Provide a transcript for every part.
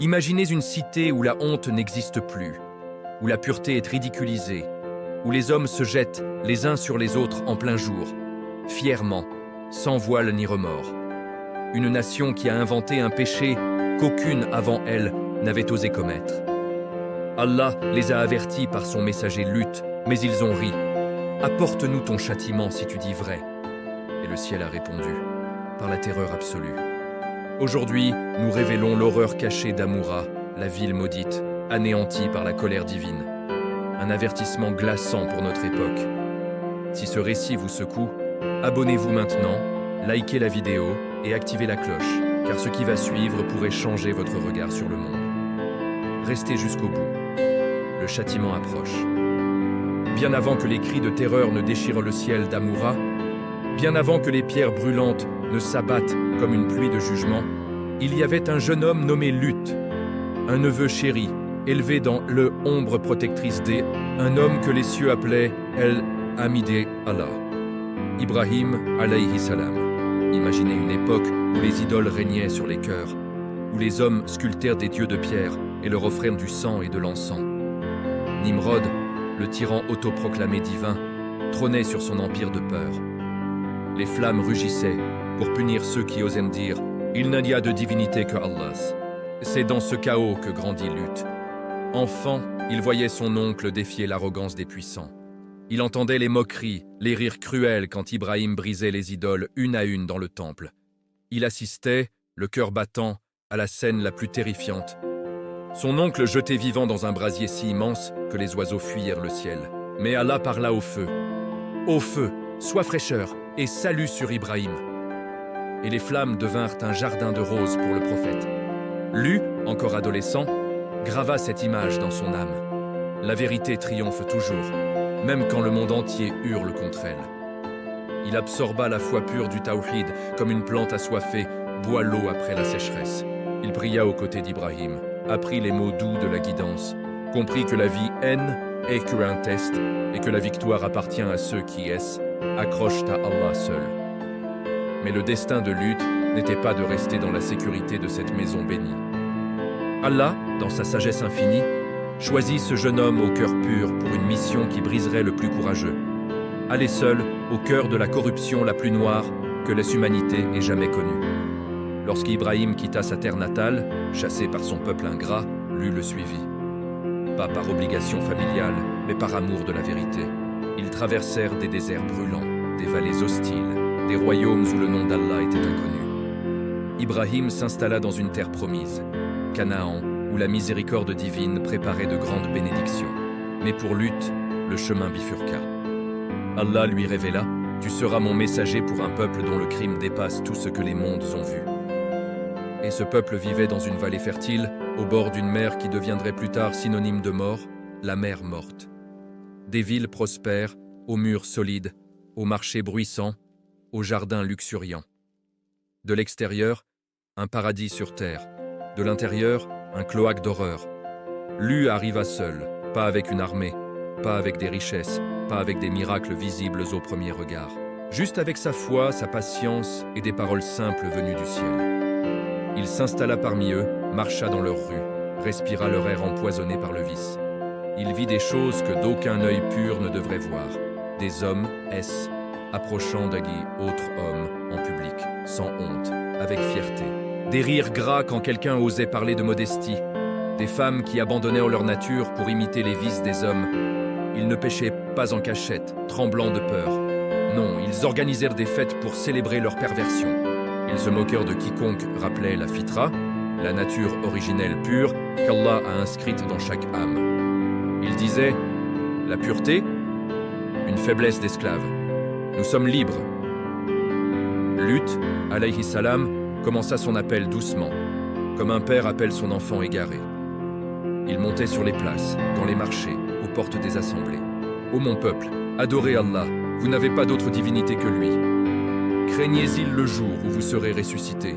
Imaginez une cité où la honte n'existe plus, où la pureté est ridiculisée, où les hommes se jettent les uns sur les autres en plein jour, fièrement, sans voile ni remords. Une nation qui a inventé un péché qu'aucune avant elle n'avait osé commettre. Allah les a avertis par son messager Lut, mais ils ont ri. « Apporte-nous ton châtiment si tu dis vrai. » Et le ciel a répondu, par la terreur absolue. Aujourd'hui, nous révélons l'horreur cachée d'Amoura, la ville maudite, anéantie par la colère divine. Un avertissement glaçant pour notre époque. Si ce récit vous secoue, abonnez-vous maintenant, likez la vidéo et activez la cloche, car ce qui va suivre pourrait changer votre regard sur le monde. Restez jusqu'au bout. Le châtiment approche. Bien avant que les cris de terreur ne déchirent le ciel d'Amoura, bien avant que les pierres brûlantes ne s'abattent comme une pluie de jugement, il y avait un jeune homme nommé Lut, un neveu chéri, élevé dans le ombre protectrice des, un homme que les cieux appelaient El Hamidé Allah, Ibrahim alayhi salam. Imaginez une époque où les idoles régnaient sur les cœurs, où les hommes sculptèrent des dieux de pierre et leur offrèrent du sang et de l'encens. Nimrod, le tyran autoproclamé divin, trônait sur son empire de peur. Les flammes rugissaient pour punir ceux qui osaient dire « Il n'y a de divinité que Allah ». C'est dans ce chaos que grandit Lut. Enfant, il voyait son oncle défier l'arrogance des puissants. Il entendait les moqueries, les rires cruels quand Ibrahim brisait les idoles une à une dans le temple. Il assistait, le cœur battant, à la scène la plus terrifiante. Son oncle jeté vivant dans un brasier si immense que les oiseaux fuyirent le ciel. Mais Allah parla au feu. « Ô feu, sois fraîcheur et salut sur Ibrahim !» Et les flammes devinrent un jardin de roses pour le prophète. Lut, encore adolescent, grava cette image dans son âme. La vérité triomphe toujours, même quand le monde entier hurle contre elle. Il absorba la foi pure du tawhid comme une plante assoiffée boit l'eau après la sécheresse. Il pria aux côtés d'Ibrahim, apprit les mots doux de la guidance, comprit que la vie haine est qu'un test et que la victoire appartient à ceux qui accrochent à Allah seul. Mais le destin de Lut n'était pas de rester dans la sécurité de cette maison bénie. Allah, dans sa sagesse infinie, choisit ce jeune homme au cœur pur pour une mission qui briserait le plus courageux. Aller seul au cœur de la corruption la plus noire que les humanités ait jamais connue. Lorsqu'Ibrahim quitta sa terre natale, chassé par son peuple ingrat, Lut le suivit. Pas par obligation familiale, mais par amour de la vérité. Ils traversèrent des déserts brûlants, des vallées hostiles, des royaumes où le nom d'Allah était inconnu. Ibrahim s'installa dans une terre promise, Canaan, où la miséricorde divine préparait de grandes bénédictions. Mais pour Lut, le chemin bifurqua. Allah lui révéla « Tu seras mon messager pour un peuple dont le crime dépasse tout ce que les mondes ont vu. » Et ce peuple vivait dans une vallée fertile, au bord d'une mer qui deviendrait plus tard synonyme de mort, la mer morte. Des villes prospères, aux murs solides, aux marchés bruissants, aux jardins luxuriants. De l'extérieur, un paradis sur terre. De l'intérieur, un cloaque d'horreur. Lut arriva seul, pas avec une armée, pas avec des richesses, pas avec des miracles visibles au premier regard. Juste avec sa foi, sa patience et des paroles simples venues du ciel. Il s'installa parmi eux, marcha dans leurs rues, respira leur air empoisonné par le vice. Il vit des choses que d'aucun œil pur ne devrait voir. Des hommes, approchant d'un autre homme en public, sans honte, avec fierté. Des rires gras quand quelqu'un osait parler de modestie. Des femmes qui abandonnèrent leur nature pour imiter les vices des hommes. Ils ne péchaient pas en cachette, tremblant de peur. Non, ils organisèrent des fêtes pour célébrer leur perversion. Ils se moquèrent de quiconque rappelait la fitra, la nature originelle pure qu'Allah a inscrite dans chaque âme. Ils disaient « La pureté, une faiblesse d'esclave. Nous sommes libres. » Lut, alayhi salam, commença son appel doucement, comme un père appelle son enfant égaré. Il montait sur les places, dans les marchés, aux portes des assemblées. « Ô mon peuple, adorez Allah, vous n'avez pas d'autre divinité que lui. Craignez-il le jour où vous serez ressuscités. »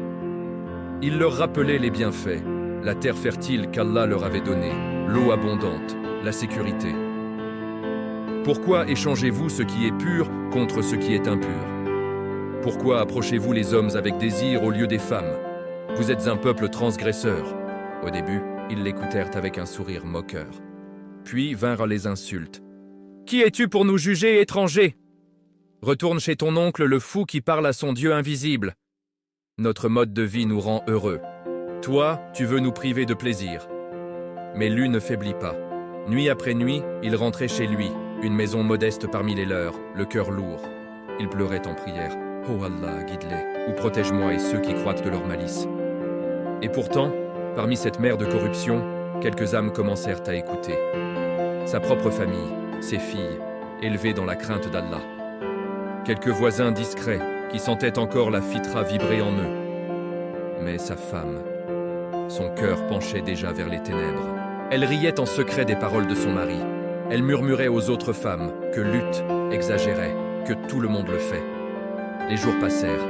Il leur rappelait les bienfaits, la terre fertile qu'Allah leur avait donnée, l'eau abondante, la sécurité. Pourquoi échangez-vous ce qui est pur contre ce qui est impur? Pourquoi approchez-vous les hommes avec désir au lieu des femmes? Vous êtes un peuple transgresseur. Au début, ils l'écoutèrent avec un sourire moqueur. Puis vinrent les insultes. « Qui es-tu pour nous juger, étrangers ? Retourne chez ton oncle le fou qui parle à son Dieu invisible. Notre mode de vie nous rend heureux. Toi, tu veux nous priver de plaisir. » Mais Lu ne faiblit pas. Nuit après nuit, il rentrait chez lui, une maison modeste parmi les leurs, le cœur lourd. Il pleurait en prière. « Oh Allah, guide-les, ou protège-moi et ceux qui croient de leur malice. » Et pourtant, parmi cette mer de corruption, quelques âmes commencèrent à écouter. Sa propre famille, ses filles, élevées dans la crainte d'Allah. Quelques voisins discrets qui sentaient encore la fitra vibrer en eux. Mais sa femme, son cœur penchait déjà vers les ténèbres. Elle riait en secret des paroles de son mari. Elle murmurait aux autres femmes que Luth exagérait, que tout le monde le fait. Les jours passèrent.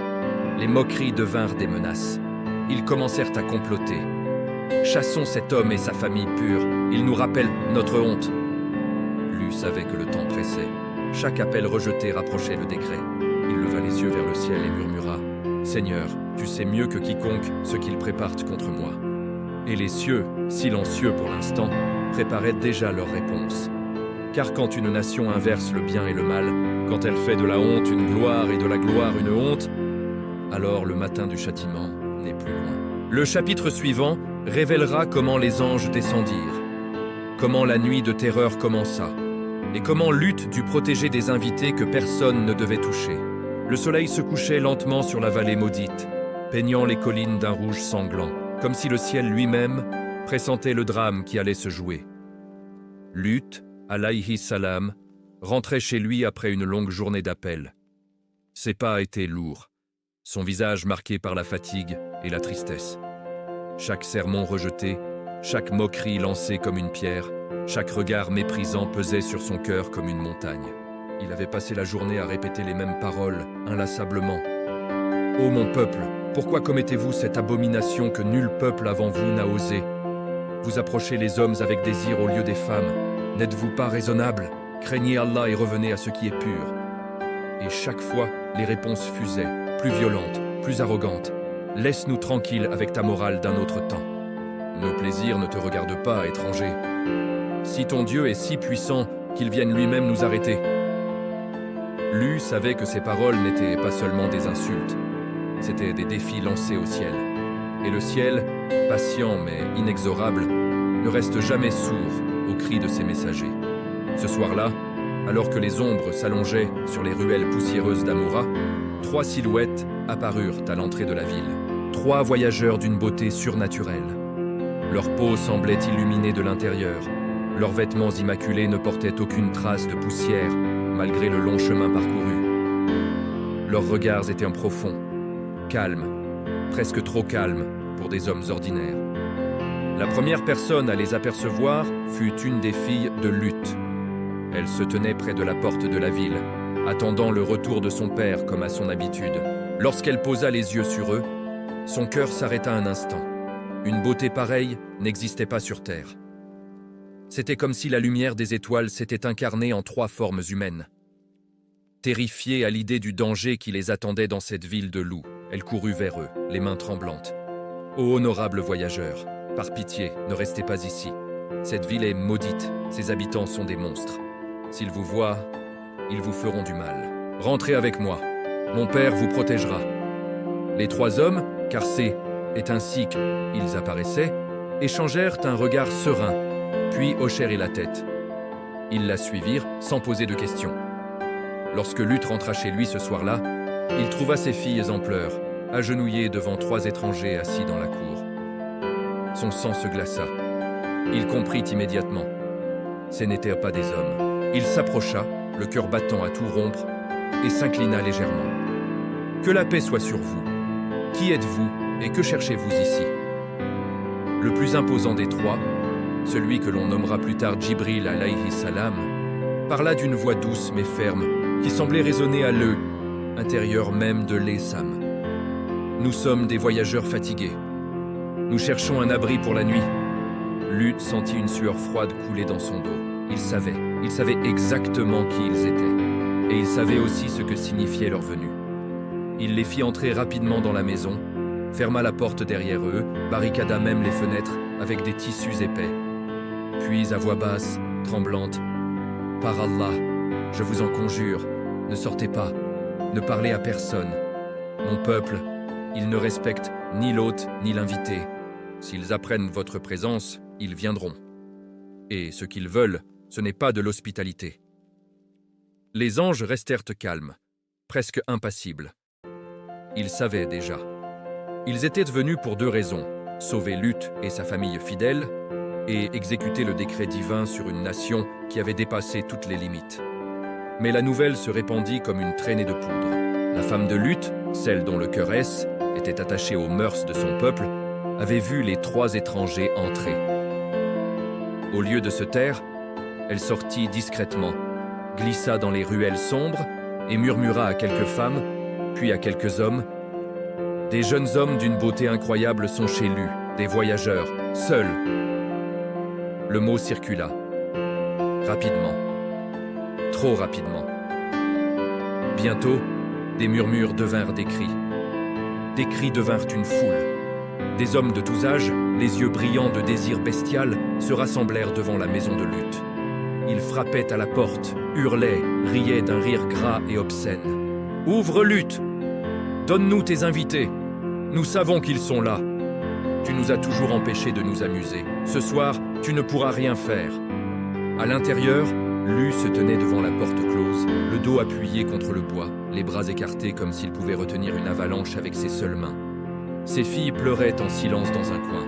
Les moqueries devinrent des menaces. Ils commencèrent à comploter. Chassons cet homme et sa famille pure. Il nous rappelle notre honte. Lu savait que le temps pressait. Chaque appel rejeté rapprochait le décret. Il leva les yeux vers le ciel et murmura « Seigneur, tu sais mieux que quiconque ce qu'ils préparent contre moi. » Et les cieux, silencieux pour l'instant, préparaient déjà leur réponse. Car quand une nation inverse le bien et le mal, quand elle fait de la honte une gloire et de la gloire une honte, alors le matin du châtiment n'est plus loin. Le chapitre suivant révélera comment les anges descendirent, comment la nuit de terreur commença, et comment Luth dut protéger des invités que personne ne devait toucher. Le soleil se couchait lentement sur la vallée maudite, peignant les collines d'un rouge sanglant, comme si le ciel lui-même pressentait le drame qui allait se jouer. Luth, alayhi salam, rentrait chez lui après une longue journée d'appel. Ses pas étaient lourds, son visage marqué par la fatigue et la tristesse. Chaque sermon rejeté, chaque moquerie lancée comme une pierre, chaque regard méprisant pesait sur son cœur comme une montagne. Il avait passé la journée à répéter les mêmes paroles, inlassablement. « Ô mon peuple, pourquoi commettez-vous cette abomination que nul peuple avant vous n'a osé? Vous approchez les hommes avec désir au lieu des femmes. N'êtes-vous pas raisonnable? Craignez Allah et revenez à ce qui est pur. » Et chaque fois, les réponses fusaient, plus violentes, plus arrogantes. « Laisse-nous tranquilles avec ta morale d'un autre temps. Nos plaisirs ne te regardent pas, étranger. Si ton Dieu est si puissant qu'il vienne lui-même nous arrêter. » Lu savait que ces paroles n'étaient pas seulement des insultes, c'étaient des défis lancés au ciel. Et le ciel, patient mais inexorable, ne reste jamais sourd aux cris de ses messagers. Ce soir-là, alors que les ombres s'allongeaient sur les ruelles poussiéreuses d'Amoura, 3 silhouettes apparurent à l'entrée de la ville. 3 voyageurs d'une beauté surnaturelle. Leur peau semblait illuminée de l'intérieur. Leurs vêtements immaculés ne portaient aucune trace de poussière, malgré le long chemin parcouru. Leurs regards étaient profonds, calmes, presque trop calmes pour des hommes ordinaires. La première personne à les apercevoir fut une des filles de Luth. Elle se tenait près de la porte de la ville, attendant le retour de son père comme à son habitude. Lorsqu'elle posa les yeux sur eux, son cœur s'arrêta un instant. Une beauté pareille n'existait pas sur terre. C'était comme si la lumière des étoiles s'était incarnée en 3 formes humaines. Terrifiée à l'idée du danger qui les attendait dans cette ville de loups, elle courut vers eux, les mains tremblantes. « Ô honorables voyageurs, par pitié, ne restez pas ici. Cette ville est maudite, ses habitants sont des monstres. S'ils vous voient, ils vous feront du mal. Rentrez avec moi, mon père vous protégera. » Les 3 hommes, car c'est ainsi qu'ils apparaissaient, échangèrent un regard serein, puis hochèrent la tête. Ils la suivirent sans poser de questions. Lorsque Luth rentra chez lui ce soir-là, il trouva ses filles en pleurs, agenouillées devant 3 étrangers assis dans la cour. Son sang se glaça. Il comprit immédiatement. Ce n'étaient pas des hommes. Il s'approcha, le cœur battant à tout rompre, et s'inclina légèrement. « Que la paix soit sur vous. Qui êtes-vous et que cherchez-vous ici ?» Le plus imposant des 3, celui que l'on nommera plus tard Djibril alayhi salam, parla d'une voix douce mais ferme, qui semblait résonner à l'œil intérieur même de l'Essam. « Nous sommes des voyageurs fatigués. Nous cherchons un abri pour la nuit. » Luth sentit une sueur froide couler dans son dos. Il savait exactement qui ils étaient. Et il savait aussi ce que signifiait leur venue. Il les fit entrer rapidement dans la maison, ferma la porte derrière eux, barricada même les fenêtres avec des tissus épais. Puis, à voix basse, tremblante, « Par Allah, je vous en conjure, ne sortez pas, ne parlez à personne. Mon peuple, ils ne respectent ni l'hôte ni l'invité. S'ils apprennent votre présence, ils viendront. Et ce qu'ils veulent, ce n'est pas de l'hospitalité. » Les anges restèrent calmes, presque impassibles. Ils savaient déjà. Ils étaient venus pour deux raisons, sauver Lut et sa famille fidèle, et exécuter le décret divin sur une nation qui avait dépassé toutes les limites. Mais la nouvelle se répandit comme une traînée de poudre. La femme de Lut, celle dont le cœur était attaché aux mœurs de son peuple, avait vu les trois étrangers entrer. Au lieu de se taire, elle sortit discrètement, glissa dans les ruelles sombres et murmura à quelques femmes, puis à quelques hommes. Des jeunes hommes d'une beauté incroyable sont chez Lut, des voyageurs, seuls. Le mot circula. Rapidement. Trop rapidement. Bientôt, des murmures devinrent des cris. Des cris devinrent une foule. Des hommes de tous âges, les yeux brillants de désir bestial, se rassemblèrent devant la maison de Lut. Ils frappaient à la porte, hurlaient, riaient d'un rire gras et obscène. « Ouvre, Lut! Donne-nous tes invités! Nous savons qu'ils sont là! Tu nous as toujours empêchés de nous amuser. Ce soir, tu ne pourras rien faire. » À l'intérieur, Lut se tenait devant la porte close, le dos appuyé contre le bois, les bras écartés comme s'il pouvait retenir une avalanche avec ses seules mains. Ses filles pleuraient en silence dans un coin.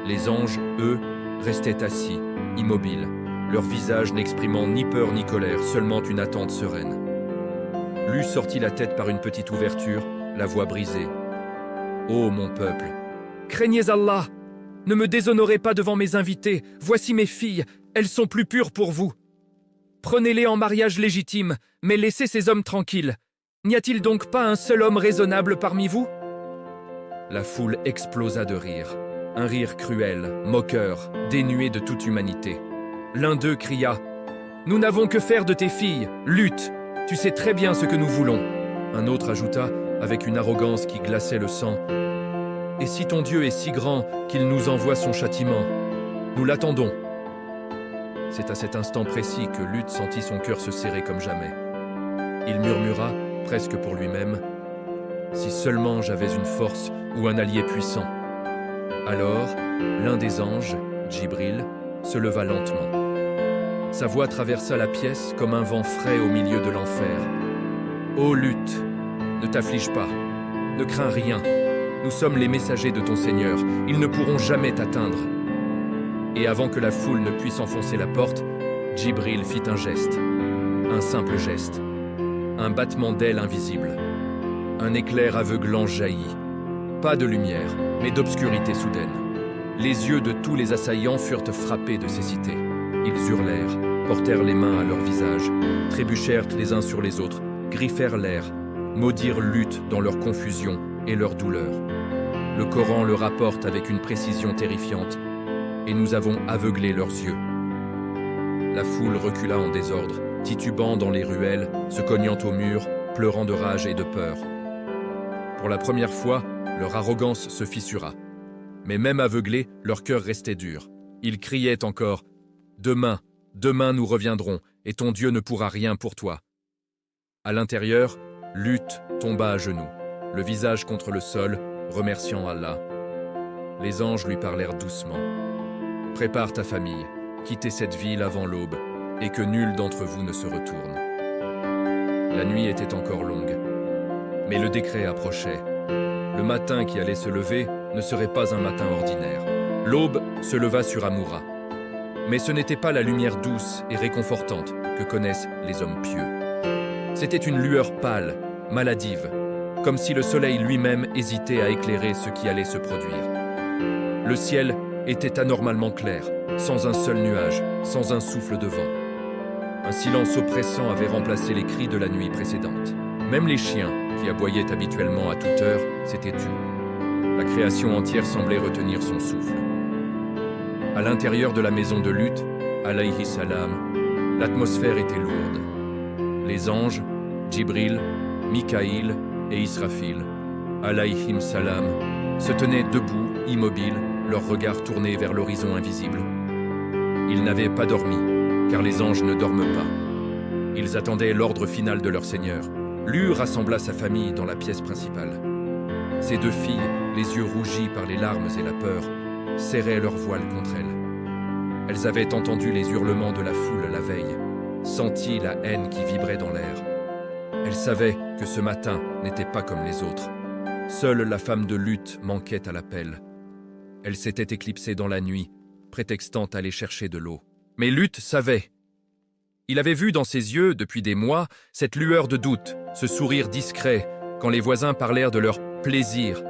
Les anges, eux, restaient assis, immobiles, leur visage n'exprimant ni peur ni colère, seulement une attente sereine. Lut sortit la tête par une petite ouverture, la voix brisée. « Ô mon peuple, craignez Allah! Ne me déshonorez pas devant mes invités, voici mes filles, elles sont plus pures pour vous. Prenez-les en mariage légitime, mais laissez ces hommes tranquilles. N'y a-t-il donc pas un seul homme raisonnable parmi vous ?» La foule explosa de rire, un rire cruel, moqueur, dénué de toute humanité. L'un d'eux cria « Nous n'avons que faire de tes filles, Lut, tu sais très bien ce que nous voulons. » Un autre ajouta, avec une arrogance qui glaçait le sang « Et si ton Dieu est si grand qu'il nous envoie son châtiment, nous l'attendons. » C'est à cet instant précis que Lut sentit son cœur se serrer comme jamais. Il murmura, presque pour lui-même, « Si seulement j'avais une force ou un allié puissant. » Alors, l'un des anges, Djibril, se leva lentement. Sa voix traversa la pièce comme un vent frais au milieu de l'enfer. « Ô Lut, ne t'afflige pas, ne crains rien. Nous sommes les messagers de ton Seigneur, ils ne pourront jamais t'atteindre. » Et avant que la foule ne puisse enfoncer la porte, Djibril fit un geste, un simple geste, un battement d'ailes invisible. Un éclair aveuglant jaillit. Pas de lumière, mais d'obscurité soudaine. Les yeux de tous les assaillants furent frappés de cécité. Ils hurlèrent, portèrent les mains à leur visage, trébuchèrent les uns sur les autres, griffèrent l'air, maudirent Lut dans leur confusion et leur douleur. Le Coran le rapporte avec une précision terrifiante, et nous avons aveuglé leurs yeux. La foule recula en désordre, titubant dans les ruelles, se cognant au mur, pleurant de rage et de peur. Pour la première fois, leur arrogance se fissura. Mais même aveuglés, leur cœur restait dur. Ils criaient encore « Demain, demain nous reviendrons, et ton Dieu ne pourra rien pour toi. » À l'intérieur, Lut tomba à genoux, le visage contre le sol, remerciant Allah. Les anges lui parlèrent doucement. « Prépare ta famille, quittez cette ville avant l'aube, et que nul d'entre vous ne se retourne. » La nuit était encore longue. Mais le décret approchait. Le matin qui allait se lever ne serait pas un matin ordinaire. L'aube se leva sur Amoura. Mais ce n'était pas la lumière douce et réconfortante que connaissent les hommes pieux. C'était une lueur pâle, maladive, comme si le soleil lui-même hésitait à éclairer ce qui allait se produire. Le ciel était anormalement clair, sans un seul nuage, sans un souffle de vent. Un silence oppressant avait remplacé les cris de la nuit précédente. Même les chiens, qui aboyaient habituellement à toute heure, s'étaient tus. La création entière semblait retenir son souffle. À l'intérieur de la maison de Lut, alayhi salam, l'atmosphère était lourde. Les anges, Djibril, Mikaïl et Israfil, alayhim salam, se tenaient debout, immobiles, leurs regards tournés vers l'horizon invisible. Ils n'avaient pas dormi, car les anges ne dorment pas. Ils attendaient l'ordre final de leur Seigneur. Lu rassembla sa famille dans la pièce principale. Ses deux filles, les yeux rougis par les larmes et la peur, serraient leur voile contre elle. Elles avaient entendu les hurlements de la foule la veille, senti la haine qui vibrait dans l'air. Elles savaient que ce matin n'était pas comme les autres. Seule la femme de Luth manquait à l'appel. Elle s'était éclipsée dans la nuit, prétextant aller chercher de l'eau. Mais Luth savait. Il avait vu dans ses yeux, depuis des mois, cette lueur de doute, ce sourire discret, quand les voisins parlèrent de leur plaisir.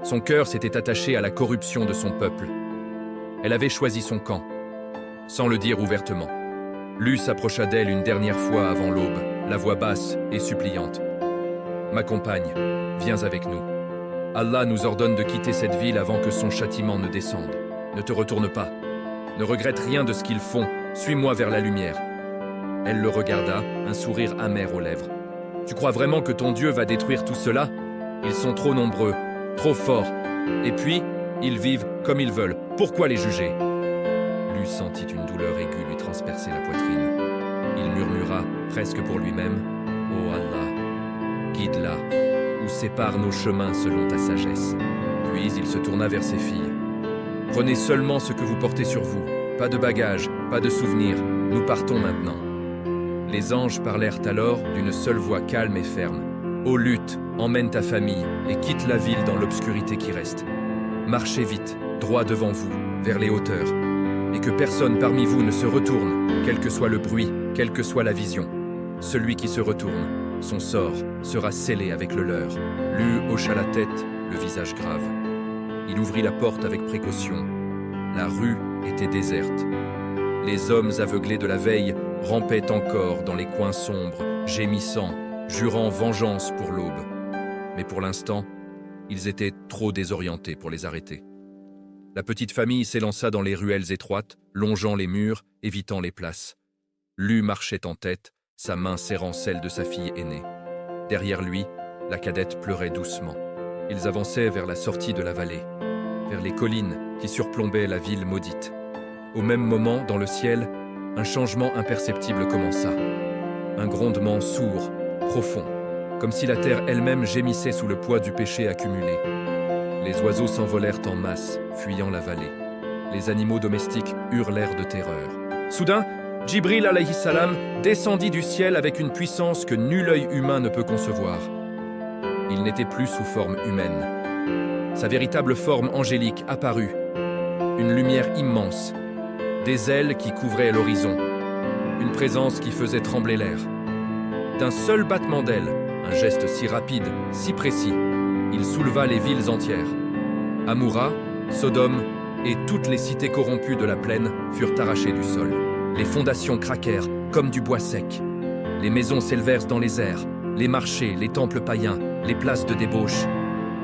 Son cœur s'était attaché à la corruption de son peuple. Elle avait choisi son camp, sans le dire ouvertement. Luth s'approcha d'elle une dernière fois avant l'aube, la voix basse et suppliante. « Ma compagne, viens avec nous. Allah nous ordonne de quitter cette ville avant que son châtiment ne descende. Ne te retourne pas. Ne regrette rien de ce qu'ils font. Suis-moi vers la lumière. » Elle le regarda, un sourire amer aux lèvres. « Tu crois vraiment que ton Dieu va détruire tout cela? Ils sont trop nombreux, trop forts. Et puis, ils vivent comme ils veulent. Pourquoi les juger ?» Luth sentit une douleur aiguë lui transpercer la poitrine. Il murmura, presque pour lui-même, « Oh Allah, guide-la, ou sépare nos chemins selon ta sagesse. » Puis il se tourna vers ses filles. « Prenez seulement ce que vous portez sur vous. Pas de bagages, pas de souvenirs. Nous partons maintenant. » Les anges parlèrent alors d'une seule voix calme et ferme. « Ô Luth, emmène ta famille et quitte la ville dans l'obscurité qui reste. Marchez vite, droit devant vous, vers les hauteurs. Et que personne parmi vous ne se retourne, quel que soit le bruit, quelle que soit la vision. Celui qui se retourne, son sort sera scellé avec le leur. » Luth hocha la tête, le visage grave. Il ouvrit la porte avec précaution. La rue était déserte. Les hommes aveuglés de la veille rampaient encore dans les coins sombres, gémissant, jurant vengeance pour l'aube. Mais pour l'instant, ils étaient trop désorientés pour les arrêter. La petite famille s'élança dans les ruelles étroites, longeant les murs, évitant les places. Luth marchait en tête, sa main serrant celle de sa fille aînée. Derrière lui, la cadette pleurait doucement. Ils avançaient vers la sortie de la vallée, vers les collines qui surplombaient la ville maudite. Au même moment, dans le ciel, un changement imperceptible commença. Un grondement sourd, profond, comme si la terre elle-même gémissait sous le poids du péché accumulé. Les oiseaux s'envolèrent en masse, fuyant la vallée. Les animaux domestiques hurlèrent de terreur. Soudain, Djibril alayhi salam descendit du ciel avec une puissance que nul œil humain ne peut concevoir. Il n'était plus sous forme humaine. Sa véritable forme angélique apparut. Une lumière immense, des ailes qui couvraient l'horizon, une présence qui faisait trembler l'air. D'un seul battement d'ailes, un geste si rapide, si précis, il souleva les villes entières. Amoura, Sodome et toutes les cités corrompues de la plaine furent arrachées du sol. Les fondations craquèrent comme du bois sec. Les maisons s'élevèrent dans les airs, les marchés, les temples païens, les places de débauche.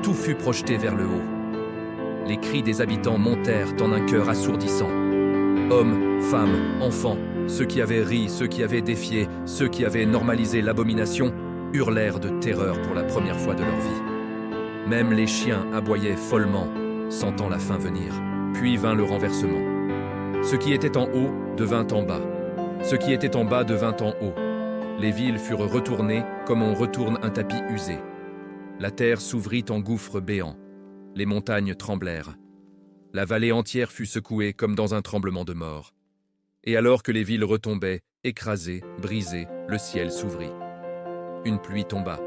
Tout fut projeté vers le haut. Les cris des habitants montèrent en un chœur assourdissant. Hommes, femmes, enfants, ceux qui avaient ri, ceux qui avaient défié, ceux qui avaient normalisé l'abomination, hurlèrent de terreur pour la première fois de leur vie. Même les chiens aboyaient follement, sentant la fin venir. Puis vint le renversement. Ce qui était en haut devint en bas. Ce qui était en bas devint en haut. Les villes furent retournées comme on retourne un tapis usé. La terre s'ouvrit en gouffre béant. Les montagnes tremblèrent. La vallée entière fut secouée comme dans un tremblement de mort. Et alors que les villes retombaient, écrasées, brisées, le ciel s'ouvrit. Une pluie tomba.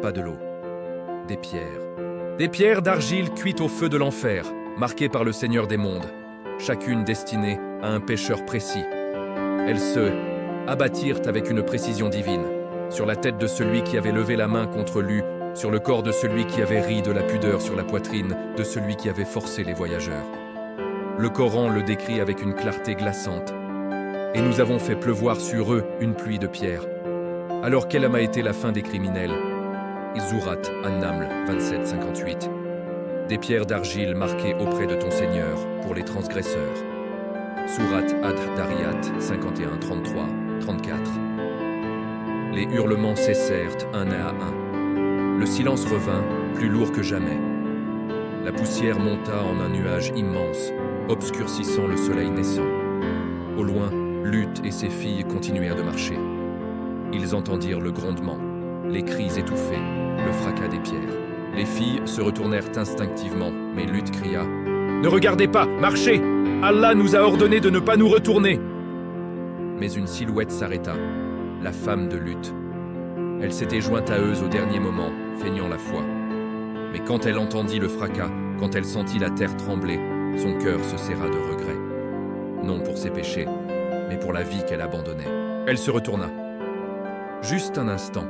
Pas de l'eau. Des pierres. Des pierres d'argile cuites au feu de l'enfer, marquées par le Seigneur des mondes, chacune destinée à un pécheur précis. Elles se abattirent avec une précision divine, sur la tête de celui qui avait levé la main contre Luth, sur le corps de celui qui avait ri de la pudeur sur la poitrine de celui qui avait forcé les voyageurs. Le Coran le décrit avec une clarté glaçante. Et nous avons fait pleuvoir sur eux une pluie de pierres. Alors quelle a été la fin des criminels? Izurat An-Naml 27-58. Des pierres d'argile marquées auprès de ton Seigneur pour les transgresseurs. Surat Ad-Dariyat 51-33-34. Les hurlements cessèrent un à un. Le silence revint, plus lourd que jamais. La poussière monta en un nuage immense, obscurcissant le soleil naissant. Au loin, Lut et ses filles continuèrent de marcher. Ils entendirent le grondement, les cris étouffés, le fracas des pierres. Les filles se retournèrent instinctivement, mais Lut cria « Ne regardez pas, marchez! Allah nous a ordonné de ne pas nous retourner !» Mais une silhouette s'arrêta, la femme de Lut. Elle s'était jointe à eux au dernier moment, feignant la foi. Mais quand elle entendit le fracas, quand elle sentit la terre trembler, son cœur se serra de regret. Non pour ses péchés, mais pour la vie qu'elle abandonnait. Elle se retourna. Juste un instant.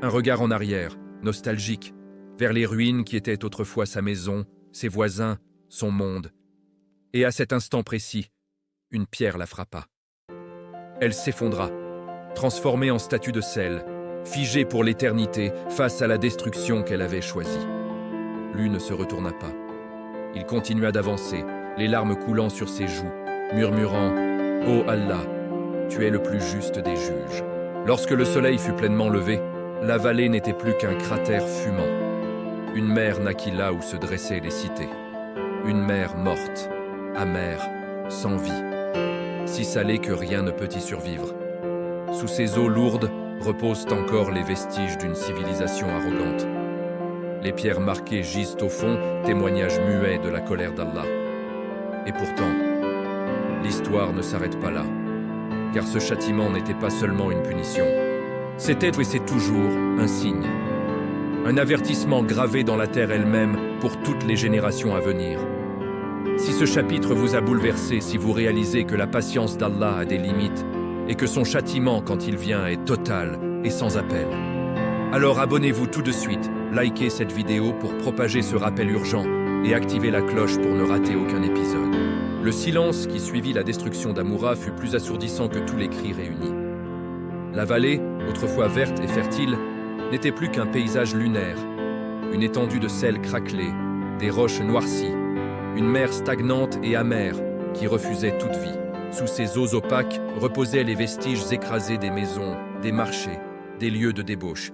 Un regard en arrière, nostalgique, vers les ruines qui étaient autrefois sa maison, ses voisins, son monde. Et à cet instant précis, une pierre la frappa. Elle s'effondra, transformée en statue de sel, figée pour l'éternité face à la destruction qu'elle avait choisie. Lui ne se retourna pas. Il continua d'avancer, les larmes coulant sur ses joues, murmurant « Ô Allah, tu es le plus juste des juges ». Lorsque le soleil fut pleinement levé, la vallée n'était plus qu'un cratère fumant. Une mer naquit là où se dressaient les cités. Une mer morte, amère, sans vie, si salée que rien ne peut y survivre. Sous ces eaux lourdes reposent encore les vestiges d'une civilisation arrogante. Les pierres marquées gisent au fond, témoignage muet de la colère d'Allah. Et pourtant, l'histoire ne s'arrête pas là, car ce châtiment n'était pas seulement une punition. C'était et c'est toujours un signe. Un avertissement gravé dans la terre elle-même pour toutes les générations à venir. Si ce chapitre vous a bouleversé, si vous réalisez que la patience d'Allah a des limites et que son châtiment, quand il vient, est total et sans appel, alors abonnez-vous tout de suite, likez cette vidéo pour propager ce rappel urgent et activez la cloche pour ne rater aucun épisode. Le silence qui suivit la destruction d'Amoura fut plus assourdissant que tous les cris réunis. La vallée, autrefois verte et fertile, n'était plus qu'un paysage lunaire, une étendue de sel craquelé, des roches noircies, une mer stagnante et amère qui refusait toute vie. Sous ces eaux opaques reposaient les vestiges écrasés des maisons, des marchés, des lieux de débauche,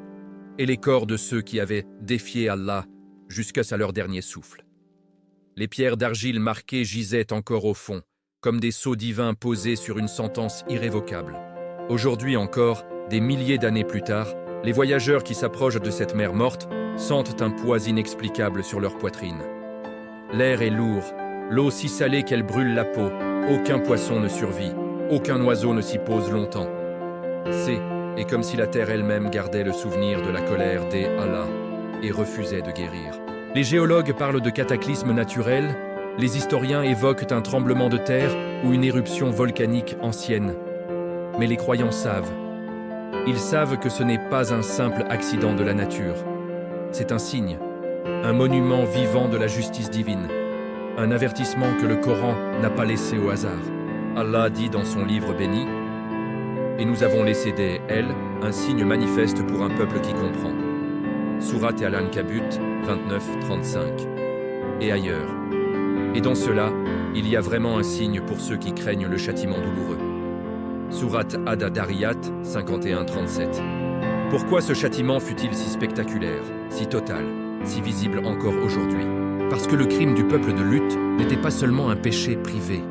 et les corps de ceux qui avaient défié Allah jusqu'à leur dernier souffle. Les pierres d'argile marquées gisaient encore au fond, comme des sceaux divins posés sur une sentence irrévocable. Aujourd'hui encore, des milliers d'années plus tard, les voyageurs qui s'approchent de cette mer morte sentent un poids inexplicable sur leur poitrine. L'air est lourd, l'eau si salée qu'elle brûle la peau, aucun poisson ne survit, aucun oiseau ne s'y pose longtemps. Et comme si la terre elle-même gardait le souvenir de la colère des Allah et refusait de guérir. Les géologues parlent de cataclysmes naturels, les historiens évoquent un tremblement de terre ou une éruption volcanique ancienne. Mais les croyants savent. Ils savent que ce n'est pas un simple accident de la nature. C'est un signe, un monument vivant de la justice divine, un avertissement que le Coran n'a pas laissé au hasard. Allah dit dans son livre béni « Et nous avons laissé des elles, un signe manifeste pour un peuple qui comprend. » Sourate Al-Ankabut 29-35. Et ailleurs. Et dans cela, il y a vraiment un signe pour ceux qui craignent le châtiment douloureux. Sourate Ad-Dariyat 51-37. Pourquoi ce châtiment fut-il si spectaculaire, si total, si visible encore aujourd'hui? Parce que le crime du peuple de Lut n'était pas seulement un péché privé.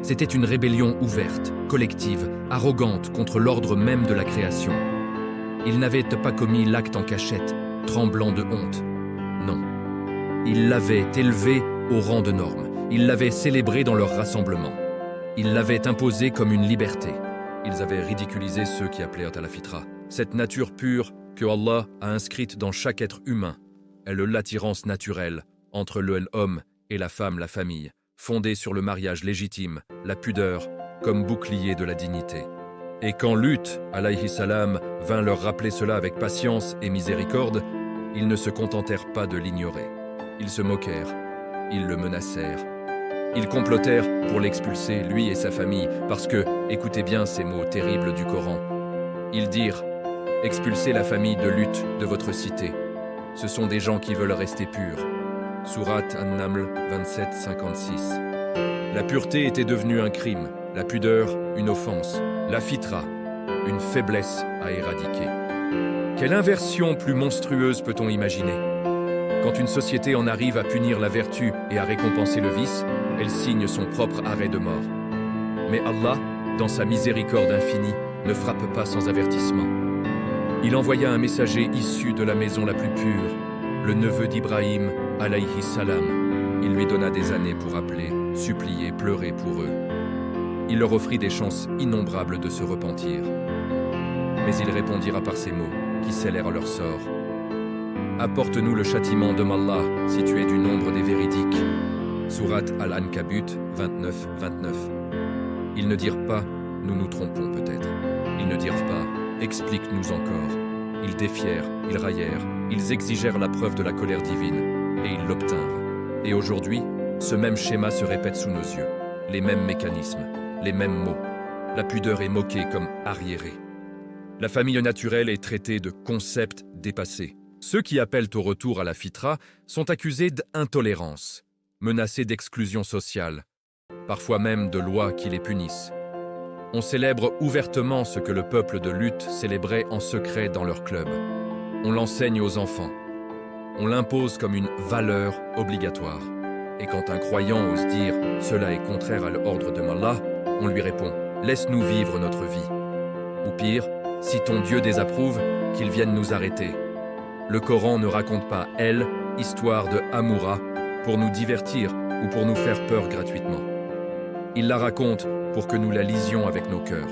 C'était une rébellion ouverte, collective, arrogante contre l'ordre même de la création. Ils n'avaient pas commis l'acte en cachette, tremblant de honte. Non. Ils l'avaient élevé au rang de norme. Ils l'avaient célébré dans leur rassemblement. Ils l'avaient imposé comme une liberté. Ils avaient ridiculisé ceux qui appelèrent à la fitra. Cette nature pure que Allah a inscrite dans chaque être humain est l'attirance naturelle entre l'homme et la femme, la famille, fondée sur le mariage légitime, la pudeur, comme bouclier de la dignité. Et quand Lut, alayhi salam, vint leur rappeler cela avec patience et miséricorde, ils ne se contentèrent pas de l'ignorer. Ils se moquèrent, ils le menacèrent. Ils complotèrent pour l'expulser, lui et sa famille, parce que, écoutez bien ces mots terribles du Coran, ils dirent « Expulsez la famille de Lut de votre cité. Ce sont des gens qui veulent rester purs. » Sourate An-Naml 27-56. La pureté était devenue un crime, la pudeur une offense, la fitra une faiblesse à éradiquer. Quelle inversion plus monstrueuse peut-on imaginer? Quand une société en arrive à punir la vertu et à récompenser le vice, elle signe son propre arrêt de mort. Mais Allah, dans sa miséricorde infinie, ne frappe pas sans avertissement. Il envoya un messager issu de la maison la plus pure, le neveu d'Ibrahim, alayhi salam. Il lui donna des années pour appeler, supplier, pleurer pour eux. Il leur offrit des chances innombrables de se repentir. Mais il répondira par ces mots, qui scellèrent leur sort. Apporte-nous le châtiment de Allah, si tu es du nombre des véridiques. Sourate Al-Ankabut 29-29. Ils ne dirent pas, nous nous trompons peut-être. Ils ne dirent pas, explique-nous encore. Ils défièrent, ils raillèrent, ils exigèrent la preuve de la colère divine, et ils l'obtinrent. Et aujourd'hui, ce même schéma se répète sous nos yeux, les mêmes mécanismes, les mêmes mots. La pudeur est moquée comme arriérée. La famille naturelle est traitée de concept dépassé. Ceux qui appellent au retour à la fitra sont accusés d'intolérance, menacés d'exclusion sociale, parfois même de lois qui les punissent. On célèbre ouvertement ce que le peuple de Luth célébrait en secret dans leur club. On l'enseigne aux enfants. On l'impose comme une valeur obligatoire. Et quand un croyant ose dire « cela est contraire à l'ordre de Allah », on lui répond « laisse-nous vivre notre vie ». Ou pire, si ton Dieu désapprouve, qu'il vienne nous arrêter. Le Coran ne raconte pas, elle, histoire de Amoura, pour nous divertir ou pour nous faire peur gratuitement. Il la raconte pour que nous la lisions avec nos cœurs,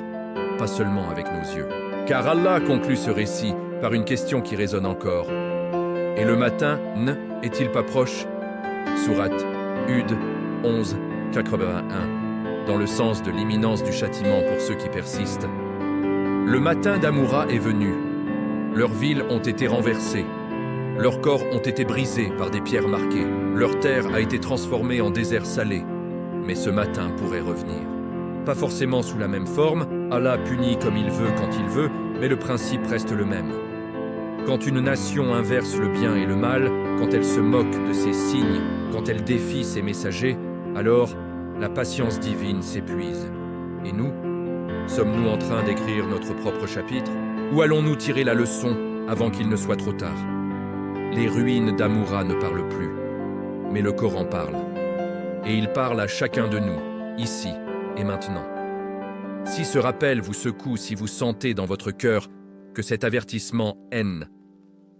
pas seulement avec nos yeux. Car Allah conclut ce récit par une question qui résonne encore. Et le matin, est-il pas proche? Sourate Hud 11, 81, dans le sens de l'imminence du châtiment pour ceux qui persistent. Le matin d'Amoura est venu. Leurs villes ont été renversées. Leurs corps ont été brisés par des pierres marquées. Leur terre a été transformée en désert salé. Mais ce matin pourrait revenir. Pas forcément sous la même forme, Allah punit comme il veut quand il veut, mais le principe reste le même. Quand une nation inverse le bien et le mal, quand elle se moque de ses signes, quand elle défie ses messagers, alors la patience divine s'épuise. Et nous, sommes-nous en train d'écrire notre propre chapitre? Ou allons-nous tirer la leçon avant qu'il ne soit trop tard? Les ruines d'Amoura ne parlent plus, mais le Coran parle. Et il parle à chacun de nous, ici et maintenant. Si ce rappel vous secoue, si vous sentez dans votre cœur que cet avertissement haine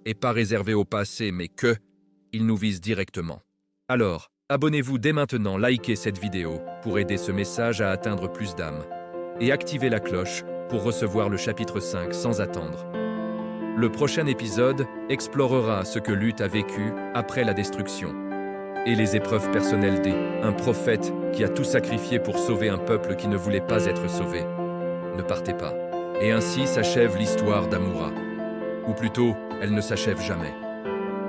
n'est pas réservé au passé, mais il nous vise directement. Alors, abonnez-vous dès maintenant, likez cette vidéo pour aider ce message à atteindre plus d'âmes. Et activez la cloche pour recevoir le chapitre 5 sans attendre. Le prochain épisode explorera ce que Luth a vécu après la destruction et les épreuves personnelles d'un prophète qui a tout sacrifié pour sauver un peuple qui ne voulait pas être sauvé. Ne partez pas. Et ainsi s'achève l'histoire d'Amoura. Ou plutôt, elle ne s'achève jamais.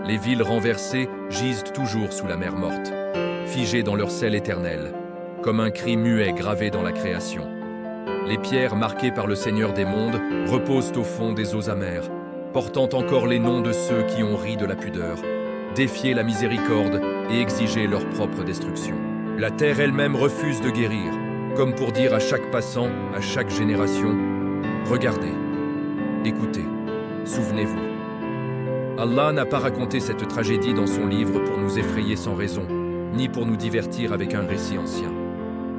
Les villes renversées gisent toujours sous la mer morte, figées dans leur sel éternel, comme un cri muet gravé dans la création. Les pierres marquées par le Seigneur des mondes reposent au fond des eaux amères, portant encore les noms de ceux qui ont ri de la pudeur, défié la miséricorde et exigé leur propre destruction. La terre elle-même refuse de guérir, comme pour dire à chaque passant, à chaque génération, « Regardez, écoutez, souvenez-vous ». Allah n'a pas raconté cette tragédie dans son livre pour nous effrayer sans raison, ni pour nous divertir avec un récit ancien.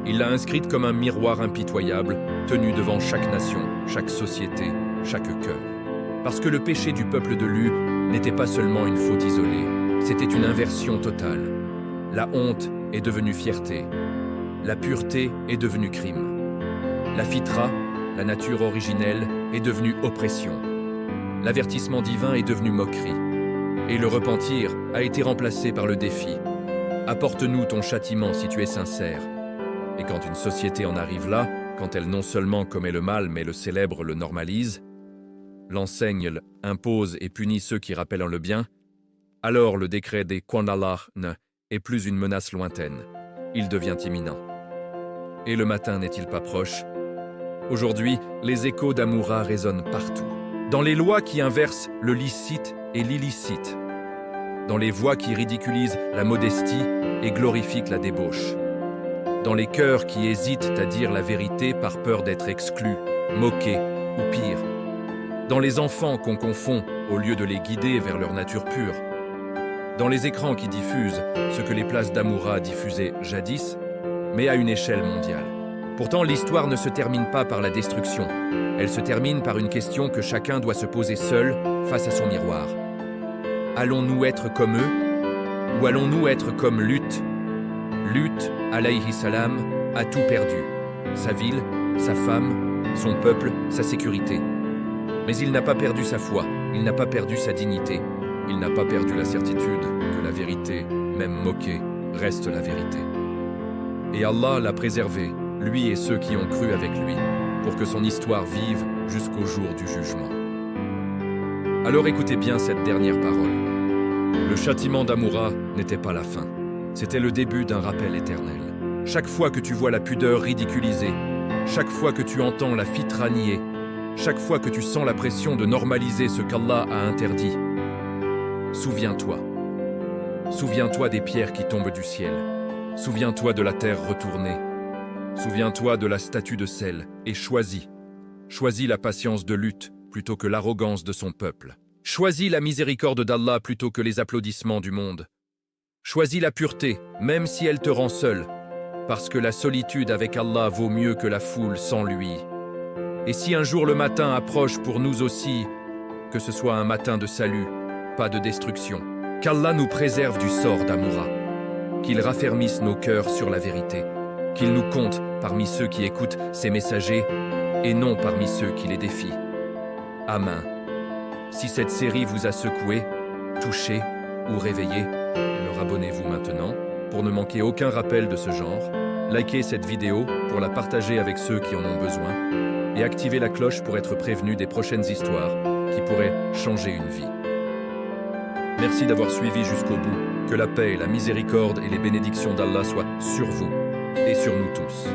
Il l'a inscrite comme un miroir impitoyable, tenu devant chaque nation, chaque société, chaque cœur. Parce que le péché du peuple de Luth n'était pas seulement une faute isolée, c'était une inversion totale. La honte est devenue fierté, la pureté est devenue crime. La fitra, la nature originelle, est devenue oppression. L'avertissement divin est devenu moquerie. Et le repentir a été remplacé par le défi. Apporte-nous ton châtiment si tu es sincère. Et quand une société en arrive là, quand elle non seulement commet le mal mais le célèbre, le normalise, l'enseigne, impose et punit ceux qui rappellent le bien, alors le décret des Qan'Allah n'est plus une menace lointaine. Il devient imminent. Et le matin n'est-il pas proche? Aujourd'hui, les échos d'Amoura résonnent partout. Dans les lois qui inversent le licite et l'illicite. Dans les voix qui ridiculisent la modestie et glorifient la débauche. Dans les cœurs qui hésitent à dire la vérité par peur d'être exclus, moqués ou pire. Dans les enfants qu'on confond au lieu de les guider vers leur nature pure. dans les écrans qui diffusent ce que les places d'Amoura diffusaient jadis, mais à une échelle mondiale. Pourtant, l'histoire ne se termine pas par la destruction. Elle se termine par une question que chacun doit se poser seul face à son miroir. Allons-nous être comme eux ou allons-nous être comme Lut? Lut, alayhi salam, a tout perdu. Sa ville, sa femme, son peuple, sa sécurité. Mais il n'a pas perdu sa foi, il n'a pas perdu sa dignité. Il n'a pas perdu la certitude que la vérité, même moquée, reste la vérité. Et Allah l'a préservé, lui et ceux qui ont cru avec lui, pour que son histoire vive jusqu'au jour du jugement. Alors écoutez bien cette dernière parole. Le châtiment d'Amoura n'était pas la fin. C'était le début d'un rappel éternel. Chaque fois que tu vois la pudeur ridiculisée, chaque fois que tu entends la fitra niée, chaque fois que tu sens la pression de normaliser ce qu'Allah a interdit, souviens-toi. Souviens-toi des pierres qui tombent du ciel. Souviens-toi de la terre retournée. Souviens-toi de la statue de sel et choisis. Choisis la patience de Lut plutôt que l'arrogance de son peuple. Choisis la miséricorde d'Allah plutôt que les applaudissements du monde. Choisis la pureté, même si elle te rend seul, parce que la solitude avec Allah vaut mieux que la foule sans lui. Et si un jour le matin approche pour nous aussi, que ce soit un matin de salut, pas de destruction, qu'Allah nous préserve du sort d'Amoura, qu'il raffermisse nos cœurs sur la vérité, qu'il nous compte parmi ceux qui écoutent ses messagers et non parmi ceux qui les défient. Amen. Si cette série vous a secoué, touché ou réveillé, alors abonnez-vous maintenant pour ne manquer aucun rappel de ce genre, likez cette vidéo pour la partager avec ceux qui en ont besoin et activez la cloche pour être prévenu des prochaines histoires qui pourraient changer une vie. Merci d'avoir suivi jusqu'au bout. Que la paix, la miséricorde et les bénédictions d'Allah soient sur vous et sur nous tous.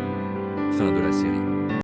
Fin de la série.